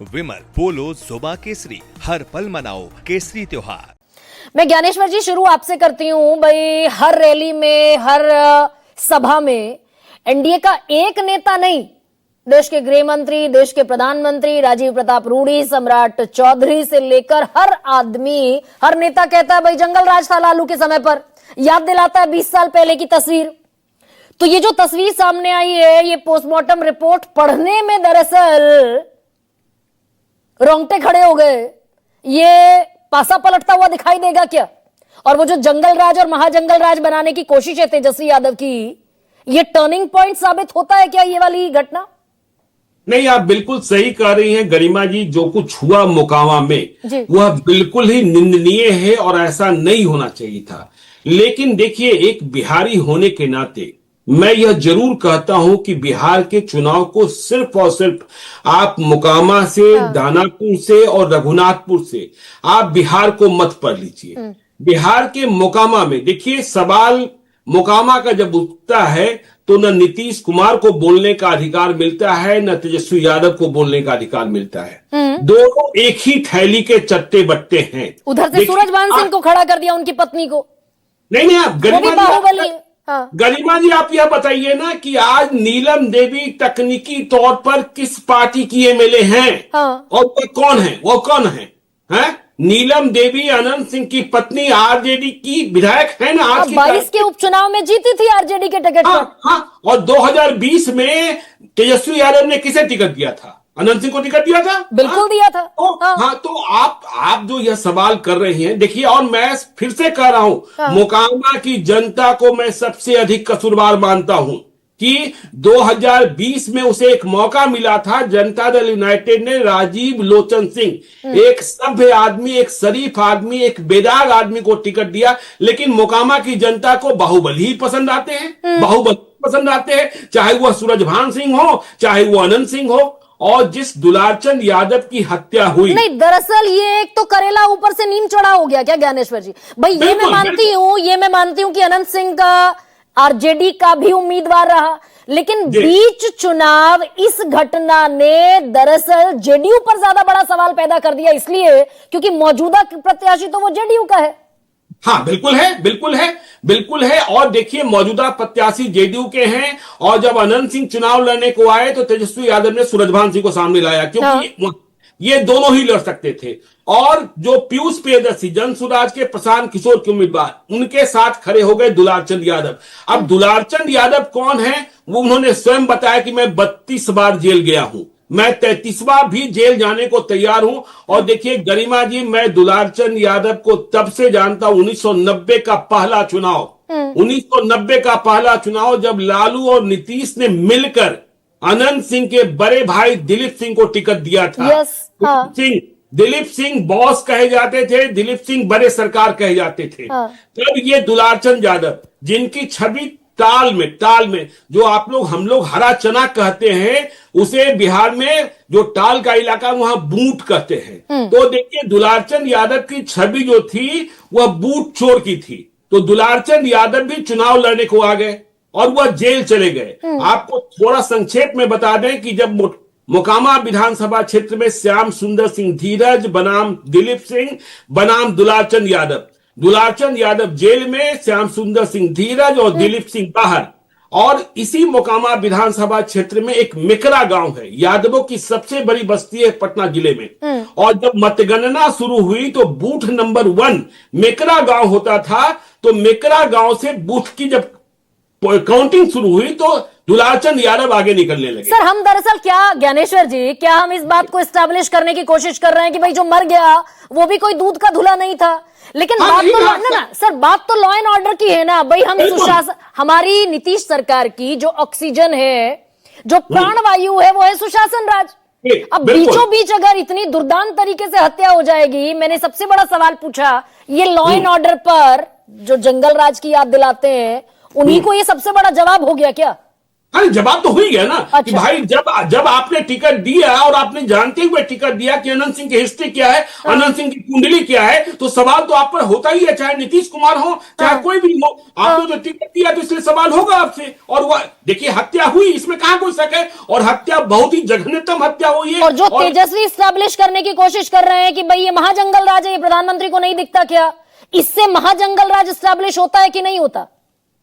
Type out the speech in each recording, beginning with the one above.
विमल पोलो जुबा केसरी, हर पल मनाओ केसरी त्योहार। मैं ज्ञानेश्वर जी शुरू आपसे करती हूं। भाई हर रैली में, हर सभा में एनडीए का एक नेता नहीं, देश के गृह मंत्री, देश के प्रधानमंत्री राजीव प्रताप रूडी, सम्राट चौधरी से लेकर हर आदमी, हर नेता कहता है भाई जंगल राज था लालू के समय पर, याद दिलाता है 20 साल पहले की तस्वीर। तो ये जो तस्वीर सामने आई है, ये पोस्टमार्टम रिपोर्ट पढ़ने में दरअसल रोंगटे खड़े हो गए। ये पासा पलटता हुआ दिखाई देगा क्या? और वो जो जंगल राज और महाजंगल राज बनाने की कोशिश है तेजस्वी यादव की, ये टर्निंग पॉइंट साबित होता है क्या ये वाली घटना? नहीं, आप बिल्कुल सही कह रही हैं गरिमा जी। जो कुछ हुआ मोकामा में वह बिल्कुल ही निंदनीय है और ऐसा नहीं होना चाहिए था। लेकिन देखिए, एक बिहारी होने के नाते मैं यह जरूर कहता हूं कि बिहार के चुनाव को सिर्फ और सिर्फ आप मोकामा से, दानापुर से और रघुनाथपुर से आप बिहार को मत पढ़ लीजिए। बिहार के मोकामा में देखिए, सवाल मोकामा का जब उठता है तो न नीतीश कुमार को बोलने का अधिकार मिलता है, न तेजस्वी यादव को बोलने का अधिकार मिलता है। दोनों एक ही थैली के चट्टे बट्टे हैं। उधर से सूरजभान सिंह को खड़ा कर दिया, उनकी पत्नी को। नहीं, आप गरिमा जी आप यह बताइए ना कि आज नीलम देवी तकनीकी तौर पर किस पार्टी की एमएलए हैं? और वो कौन है? हैं? नीलम देवी अनंत सिंह की पत्नी आरजेडी की विधायक है ना। आज 22 के उपचुनाव में जीती थी आरजेडी के टिकट पर। हाँ, और 2020 में तेजस्वी यादव ने किसे टिकट दिया था? अनंत सिंह को टिकट दिया था। बिल्कुल दिया था। हाँ, तो आप जो यह सवाल कर रही हैं, देखिए, और मैं फिर से कह रहा हूं, मोकामा की जनता को मैं सबसे अधिक कसूरवार मानता हूं कि 2020 में उसे एक मौका मिला था। जनता दल यूनाइटेड ने राजीव लोचन सिंह, एक सभ्य आदमी, एक शरीफ आदमी, एक बेदाग आदमी को टिकट दिया। लेकिन मोकामा की जनता को बाहुबली ही पसंद आते हैं, चाहे वह सूरजभान सिंह हो, चाहे वो अनंत सिंह हो। और जिस दुलारचंद यादव की हत्या हुई, नहीं, दरअसल ये एक तो करेला ऊपर से नीम चढ़ा हो गया क्या ज्ञानेश्वर जी? भाई ये मैं मानती हूं कि अनंत सिंह का आरजेडी का भी उम्मीदवार रहा, लेकिन बीच चुनाव इस घटना ने दरअसल जेडीयू पर ज्यादा बड़ा सवाल पैदा कर दिया, इसलिए क्योंकि मौजूदा प्रत्याशी तो वो जेडीयू का है। हाँ, बिल्कुल है। और देखिए, मौजूदा प्रत्याशी जेडीयू के हैं। और जब अनंत सिंह चुनाव लड़ने को आए तो तेजस्वी यादव ने सूरजभान सिंह को सामने लाया, क्योंकि ये दोनों ही लड़ सकते थे। और जो पीयूष प्रियदर्शी, जन सुराज के प्रशांत किशोर के उम्मीदवार, उनके साथ खड़े हो गए दुलारचंद यादव। अब दुलारचंद यादव कौन है? वो उन्होंने स्वयं बताया कि मैं 32 बार जेल गया हूं, मैं 33वां भी जेल जाने को तैयार हूं। और देखिए गरिमा जी, मैं दुलारचंद यादव को तब से जानता हूं, 1990 का पहला चुनाव जब लालू और नीतीश ने मिलकर अनंत सिंह के बड़े भाई दिलीप सिंह को टिकट दिया था। दिलीप सिंह बॉस कहे जाते थे, दिलीप सिंह बड़े सरकार कहे जाते थे। तब ये दुलारचंद यादव, जिनकी छवि टाल में जो हम लोग हरा चना कहते हैं, उसे बिहार में जो टाल का इलाका वहां बूट कहते हैं। तो देखिए, दुलारचंद यादव की छवि जो थी वह बूट चोर की थी। तो दुलारचंद यादव भी चुनाव लड़ने को आ गए और वह जेल चले गए। आपको थोड़ा संक्षेप में बता दें कि जब मोकामा विधानसभा क्षेत्र में श्याम सुंदर सिंह धीरज बनाम दिलीप सिंह बनाम दुलारचंद यादव जेल में, श्याम सुंदर सिंह धीरज और दिलीप सिंह बाहर। और इसी मोकामा विधानसभा क्षेत्र में एक मेकरा गांव है, यादवों की सबसे बड़ी बस्ती है पटना जिले में। और जब मतगणना शुरू हुई तो बूथ नंबर 1 मेकरा गांव होता था। तो मेकरा गांव से बूथ की जब काउंटिंग शुरू हुई तो दुलारचंद यादव आगे निकलने लगे। सर, हम दरअसल ज्ञानेश्वर जी, क्या हम इस बात को एस्टैब्लिश करने की कोशिश कर रहे हैं कि भाई जो मर गया वो भी कोई दूध का धुला नहीं था? लेकिन बात तो लॉ एंड ऑर्डर की है ना भाई। हम सुशासन, हमारी नीतीश सरकार की जो ऑक्सीजन है, जो प्राणवायु है, वो है सुशासन राज। अब बीचों बीच अगर इतनी दुर्दांत तरीके से हत्या हो जाएगी, मैंने सबसे बड़ा सवाल पूछा, ये लॉ एंड ऑर्डर पर जो जंगल राज की याद दिलाते हैं, उन्हीं को ये सबसे बड़ा जवाब हो गया क्या? अरे जवाब तो हो ही गया ना कि अच्छा। भाई जब आपने टिकट दिया और आपने जानते हुए टिकट दिया कि अनंत सिंह की हिस्ट्री क्या है, अनंत सिंह की कुंडली क्या है, तो सवाल तो आप पर होता ही है, चाहे नीतीश कुमार हो चाहे कोई भी हो। आपने जो टिकट दिया तो इसलिए सवाल होगा आपसे। और वह देखिए हत्या हुई, इसमें कहां कोई शक है, और हत्या बहुत ही जघन्यतम हत्या हुई है। और जो तेजस्वी स्टैब्लिश करने की कोशिश कर रहे हैं कि भाई ये महाजंगल राज है, ये प्रधानमंत्री को नहीं दिखता क्या, इससे महाजंगल राज स्टैब्लिश होता है कि नहीं होता?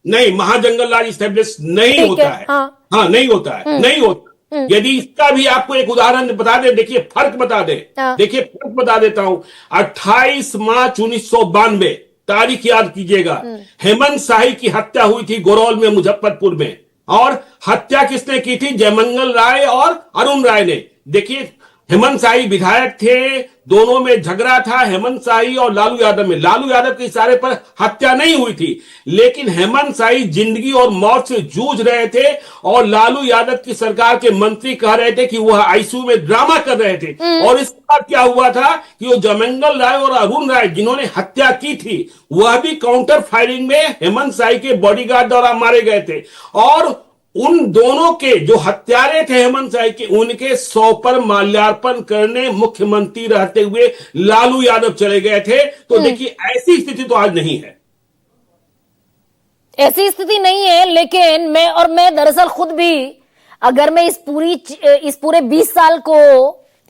नहीं, महाजंगल राज स्टैब्लिश नहीं होता है। हाँ नहीं होता है, नहीं होता। यदि इसका भी आपको एक उदाहरण बता दे, देखिए फर्क बता दे, देखिए फर्क बता देता हूं। 28 मार्च 1992 तारीख याद कीजिएगा, हेमंत शाही की हत्या हुई थी गोरौल में, मुजफ्फरपुर में। और हत्या किसने की थी? जयमंगल राय और अरुण राय ने। देखिए हेमंत शाही विधायक थे, दोनों में झगड़ा था, हेमंत शाही और लालू यादव में। लालू यादव के इशारे पर हत्या नहीं हुई थी, लेकिन हेमंत शाही जिंदगी और मौत से जूझ रहे थे और लालू यादव की सरकार के मंत्री कह रहे थे कि वह आईसीयू में ड्रामा कर रहे थे। और इसके बाद क्या हुआ था कि वो जयमंगल राय और अरुण राय जिन्होंने हत्या की थी, वह भी काउंटर फायरिंग में हेमंत शाही के बॉडीगार्ड द्वारा मारे गए थे। और उन दोनों के जो हत्यारे थे हेमंत शाही के, उनके 100 पर माल्यार्पण करने मुख्यमंत्री रहते हुए लालू यादव चले गए थे। तो देखिए ऐसी स्थिति तो आज नहीं है, ऐसी स्थिति नहीं है। लेकिन मैं दरअसल खुद भी, अगर मैं इस पूरे 20 साल को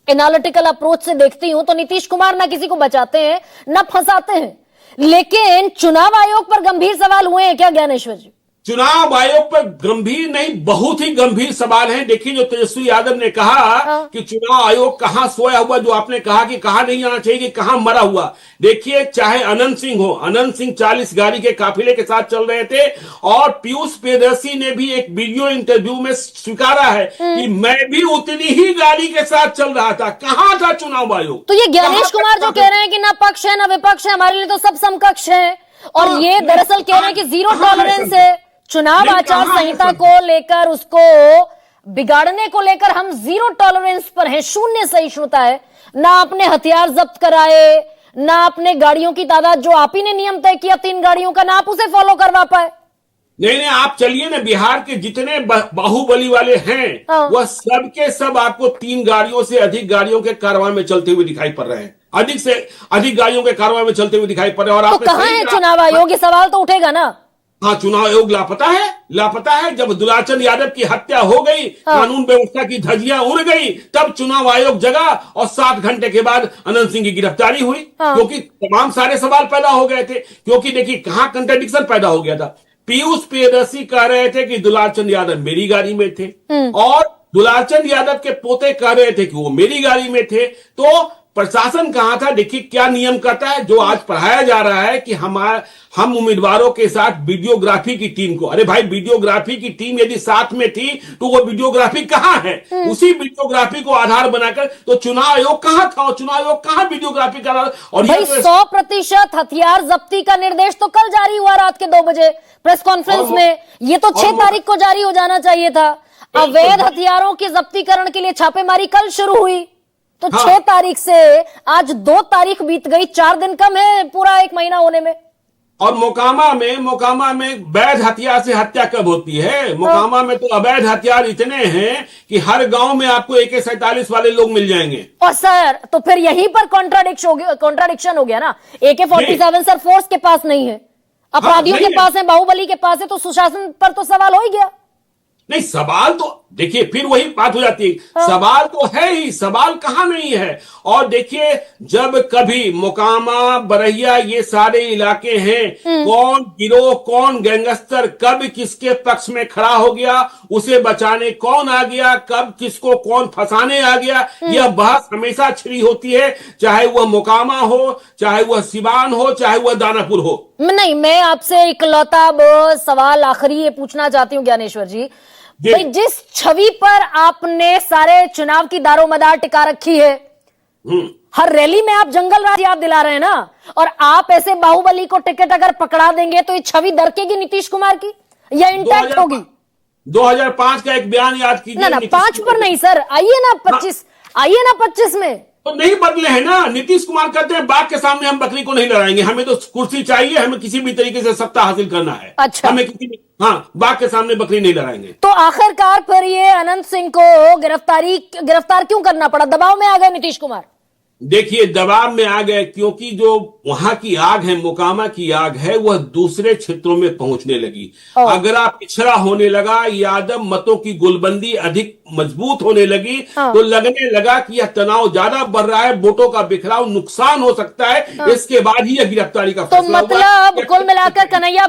एनालिटिकल अप्रोच से देखती हूं, तो नीतीश कुमार ना किसी को बचाते हैं ना फंसाते हैं। लेकिन चुनाव आयोग पर गंभीर सवाल हुए हैं क्या ज्ञानेश्वर जी? चुनाव आयोग पर गंभीर नहीं, बहुत ही गंभीर सवाल है। देखिए जो तेजस्वी यादव ने कहा कि चुनाव आयोग कहां सोया हुआ, जो आपने कहा कि कहां नहीं आना चाहिए, कि कहां मरा हुआ। देखिए चाहे अनंत सिंह हो, अनंत सिंह 40 गाड़ी के काफिले के साथ चल रहे थे, और पीयूष प्रियदर्शी ने भी एक वीडियो इंटरव्यू में स्वीकारा है कि मैं भी उतनी ही गाड़ी के साथ चल रहा था। कहां था चुनाव आयोग? तो ये ज्ञानेश कुमार जो कह रहे हैं कि ना पक्ष है ना विपक्ष है, हमारे लिए तो सब समकक्ष है, और ये दरअसल कह रहे हैं कि जीरो टॉलरेंस है चुनाव आचार संहिता को लेकर, उसको बिगाड़ने को लेकर हम जीरो टॉलरेंस पर हैं, शून्य सहिष्णुता है। ना आपने हथियार जब्त कराए, ना आपने गाड़ियों की तादाद, जो आप ही ने नियम तय किया 3 गाड़ियों का, ना आप उसे फॉलो करवा पाए। नहीं, आप चलिए ना, बिहार के जितने बाहुबली वाले हैं वह सब के सब आपको 3 गाड़ियों से अधिक गाड़ियों के कार्रवाई में चलते हुए दिखाई पड़ रहे हैं, अधिक से अधिक गाड़ियों के कार्रवाई में चलते हुए दिखाई पड़ रहे हैं। और तो कहां है चुनाव आयोग? ये सवाल तो उठेगा ना। हाँ, चुनाव आयोग लापता है। जब दुलाचंद यादव की हत्या हो गई, कानून व्यवस्था की धज्जियां उड़ गई, तब चुनाव आयोग जगा और 7 घंटे के बाद अनंत सिंह की गिरफ्तारी हुई। क्योंकि तमाम सारे सवाल पैदा हो गए थे। क्योंकि देखिए कहां कंट्राडिक्शन पैदा हो गया था। पीयूष प्रियदर्शी कह रहे थे कि दुलाचंद यादव मेरी गाड़ी में थे, और दुलाचंद यादव के पोते कह रहे थे कि वो मेरी गाड़ी में थे। तो प्रशासन कहां था? देखिए क्या नियम कहता है, जो आज पढ़ाया जा रहा है कि हम उम्मीदवारों के साथ वीडियोग्राफी की टीम को, अरे भाई वीडियोग्राफी की टीम यदि साथ में थी तो वो वीडियोग्राफी कहां है? उसी वीडियोग्राफी को आधार बनाकर तो चुनाव आयोग कहां था, और चुनाव आयोग कहां वीडियोग्राफी कर रहा? और भाई 100% हथियार जब्ती का निर्देश तो कल जारी हुआ रात के 2 बजे प्रेस कॉन्फ्रेंस में। ये तो 6 तारीख को जारी हो जाना चाहिए था। अवैध हथियारों की जब्तीकरण के लिए छापेमारी कल शुरू हुई, तो 6 तारीख से आज 2 तारीख बीत गई, 4 दिन कम है पूरा 1 महीना होने में। और मोकामा में वैध हथियार से हत्या कब होती है? मोकामा में तो अवैध हथियार इतने हैं कि हर गांव में आपको AK-47 वाले लोग मिल जाएंगे। और सर तो फिर यहीं पर कॉन्ट्राडिक्शन हो गया ना। AK-47 सर फोर्स के पास नहीं है, अपराधियों के पास है, बाहुबली के पास है, तो सुशासन पर तो सवाल हो ही गया। नहीं, सवाल तो देखिए फिर वही बात हो जाती है। सवाल तो है ही, सवाल कहां नहीं है। और देखिए जब कभी मोकामा, बरैया, ये सारे इलाके हैं, कौन गिरोह, कौन गैंगस्टर कब किसके पक्ष में खड़ा हो गया, उसे बचाने कौन आ गया, कब किसको कौन फंसाने आ गया, यह बहस हमेशा छिड़ी होती है। चाहे वह मोकामा हो, चाहे वह सिवान हो, चाहे वह दानापुर हो। नहीं, मैं आपसे इकलौता सवाल आखिरी ये पूछना चाहती हूँ ज्ञानेश्वर जी, भाई जिस छवि पर आपने सारे चुनाव की दारोमदार टिका रखी है, हर रैली में आप जंगल राज याद दिला रहे हैं ना, और आप ऐसे बाहुबली को टिकट अगर पकड़ा देंगे तो ये छवि दरकेगी नीतीश कुमार की या इंटैक्ट होगी? 2005 का एक बयान याद कीजिए। ना 5 पर नहीं सर, आइए ना 25 में तो नहीं बदले हैं ना। नीतीश कुमार कहते हैं बाघ के सामने हम बकरी को नहीं लड़ाएंगे, हमें तो कुर्सी चाहिए, हमें किसी भी तरीके से सत्ता हासिल करना है। अच्छा। हमें किसी भी, हाँ, बाघ के सामने बकरी नहीं लड़ाएंगे। तो आखिरकार फिर ये अनंत सिंह को गिरफ्तार क्यों करना पड़ा? दबाव में आ गए नीतीश कुमार? देखिए, दबाव में आ गए क्योंकि जो वहां की आग है, मोकामा की आग है, वह दूसरे क्षेत्रों में पहुंचने लगी। अगर पिछड़ा होने लगा, यादव मतों की गुलबंदी अधिक मजबूत होने लगी, तो लगने लगा कि यह तनाव ज्यादा बढ़ रहा है, वोटों का बिखराव नुकसान हो सकता है। इसके बाद ही यह गिरफ्तारी का तो मतलब कुल मिलाकर कन्हैया